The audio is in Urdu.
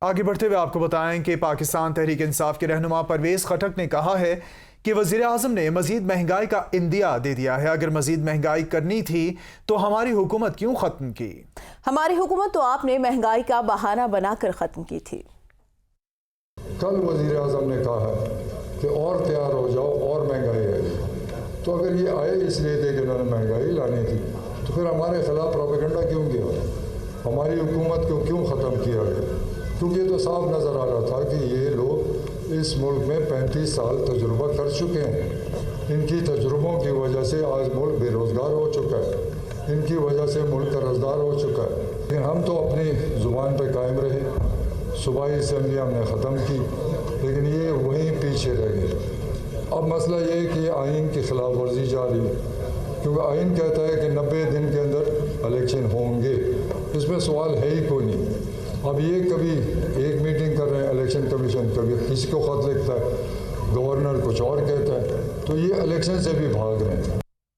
آگے بڑھتے ہوئے آپ کو بتائیں کہ پاکستان تحریک انصاف کے رہنما پرویز خٹک نے کہا ہے کہ وزیر اعظم نے مزید مہنگائی کا عندیہ دے دیا ہے۔ اگر مزید مہنگائی کرنی تھی تو ہماری حکومت کیوں ختم کی؟ ہماری حکومت تو آپ نے مہنگائی کا بہانہ بنا کر ختم کی تھی۔ کل وزیر اعظم نے کہا ہے کہ اور تیار ہو جاؤ اور مہنگائی آئے گی، تو اگر یہ آئے اس لیے تھے کہ انہوں نے مہنگائی لانی تھی تو پھر ہمارے خلاف پروپیگنڈا کیوں کیا؟ ہماری حکومت کو کیوں ختم کیا گیا؟ کیونکہ یہ تو صاف نظر آ رہا تھا کہ یہ لوگ اس ملک میں 35 سال تجربہ کر چکے ہیں۔ ان کی تجربوں کی وجہ سے آج ملک بے روزگار ہو چکا ہے، ان کی وجہ سے ملک قرض دار ہو چکا ہے، لیکن ہم تو اپنی زبان پہ قائم رہے۔ صوبائی اسمبلی ہم نے ختم کی لیکن یہ وہیں پیچھے رہ گئے۔ اب مسئلہ یہ ہے کہ یہ آئین کی خلاف ورزی جاری ہے، کیونکہ آئین کہتا ہے کہ 90 دن کے اندر الیکشن ہوں گے، اس میں سوال ہے ہی کوئی نہیں۔ اب یہ کبھی ایک میٹنگ کر رہے ہیں الیکشن کمیشن، کبھی کسی کو خط لکھتا ہے، گورنر کچھ اور کہتا ہے، تو یہ الیکشن سے بھی بھاگ رہے ہیں۔